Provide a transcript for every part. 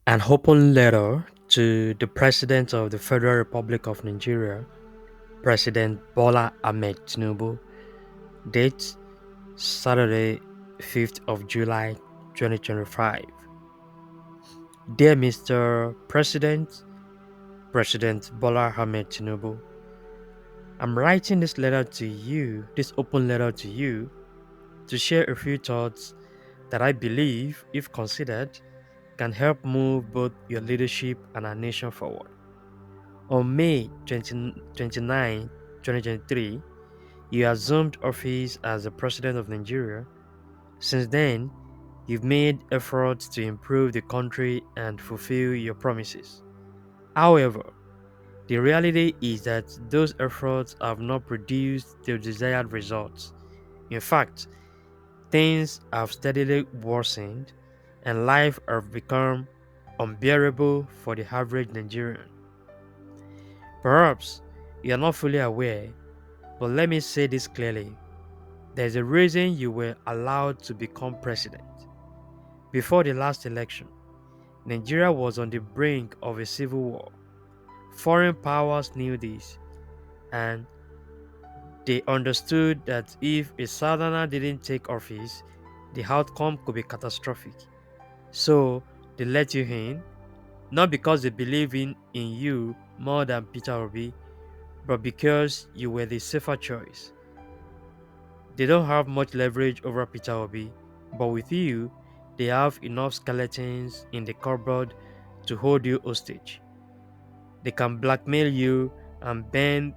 An open letter to the President of the Federal Republic of Nigeria, President Bola Ahmed Tinubu, date Saturday, 5th of July 2025. Dear Mr. President, President Bola Ahmed Tinubu, I'm writing this letter to you, this open letter to you, to share a few thoughts that I believe, if considered, can help move both your leadership and our nation forward. On May 29, 2023, you assumed office as the President of Nigeria. Since then, you've made efforts to improve the country and fulfill your promises. However, the reality is that those efforts have not produced the desired results. In fact, things have steadily worsened and life have become unbearable for the average Nigerian. Perhaps you are not fully aware, but let me say this clearly. There's a reason you were allowed to become president. Before the last election, Nigeria was on the brink of a civil war. Foreign powers knew this, and they understood that if a southerner didn't take office, the outcome could be catastrophic. So they let you in, not because they believe in you more than Peter Obi, but because you were the safer choice. They don't have much leverage over Peter Obi, but with you, they have enough skeletons in the cupboard to hold you hostage. They can blackmail you and bend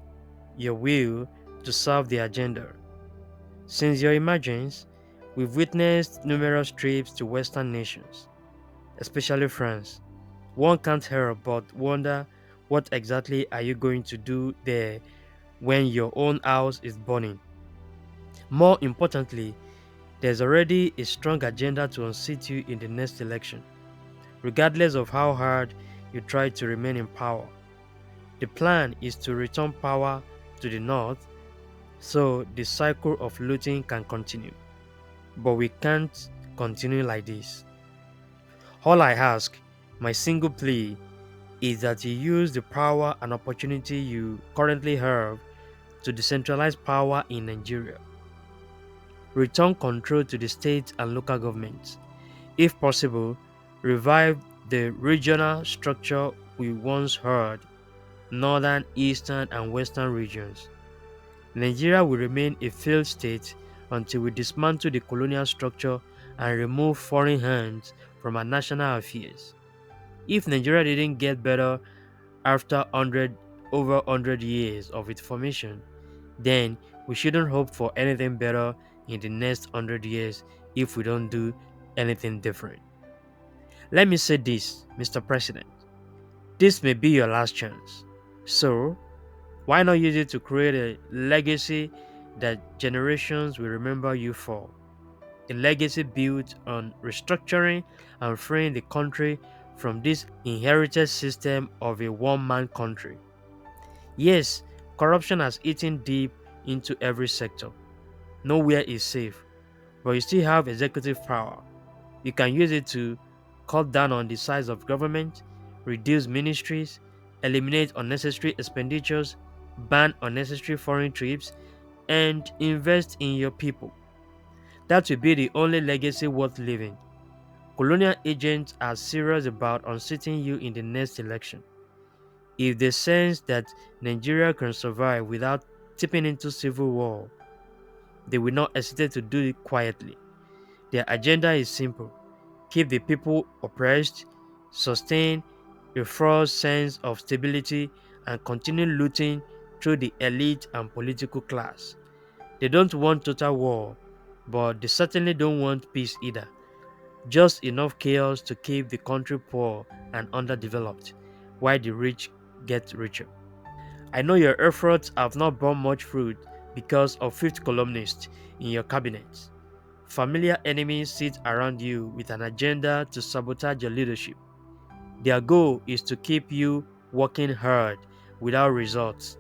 your will to serve their agenda. Since your emergence, we've witnessed numerous trips to Western nations, especially France. One can't help but wonder, what exactly are you going to do there when your own house is burning? More importantly, there's already a strong agenda to unseat you in the next election, regardless of how hard you try to remain in power. The plan is to return power to the north so the cycle of looting can continue. But we can't continue like this. All I ask, my single plea, is that you use the power and opportunity you currently have to decentralize power in Nigeria. Return control to the state and local governments. If possible, revive the regional structure we once had, northern, eastern, and western regions. Nigeria will remain a failed state until we dismantle the colonial structure and remove foreign hands from our national affairs. If Nigeria didn't get better after 100 over 100 years of its formation, then we shouldn't hope for anything better in the next 100 years if we don't do anything different. Let me say this, Mr. President. This may be your last chance. So, why not use it to create a legacy that generations will remember you for? A legacy built on restructuring and freeing the country from this inherited system of a one man country. Yes, corruption has eaten deep into every sector. Nowhere is safe, but you still have executive power. You can use it to cut down on the size of government, reduce ministries, eliminate unnecessary expenditures, ban unnecessary foreign trips, and invest in your people. That will be the only legacy worth living. Colonial agents are serious about unseating you in the next election. If they sense that Nigeria can survive without tipping into civil war, they will not hesitate to do it quietly. Their agenda is simple: keep the people oppressed, sustain a false sense of stability, and continue looting through the elite and political class. They don't want total war, but they certainly don't want peace either. Just enough chaos to keep the country poor and underdeveloped, while the rich get richer. I know your efforts have not borne much fruit because of fifth columnists in your cabinet. Familiar enemies sit around you with an agenda to sabotage your leadership. Their goal is to keep you working hard without results,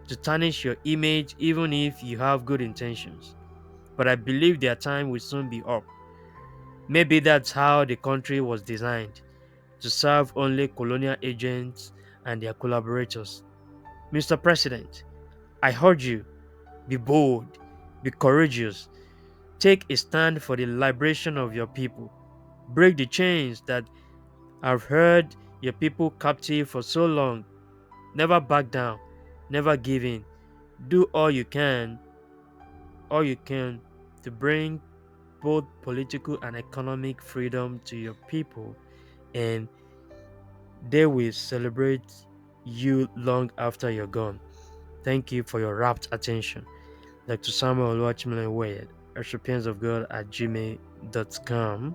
to tarnish your image even if you have good intentions. But I believe their time will soon be up. Maybe that's how the country was designed, to serve only colonial agents and their collaborators. Mr. President, I urge you, be bold, be courageous, take a stand for the liberation of your people, break the chains that have held your people captive for so long. Never back down, never give in. Do all you can to bring both political and economic freedom to your people, and they will celebrate you long after you're gone. Thank you for your rapt attention. Dr. Samuel Watchman Wade, recipients of God at gmail.com.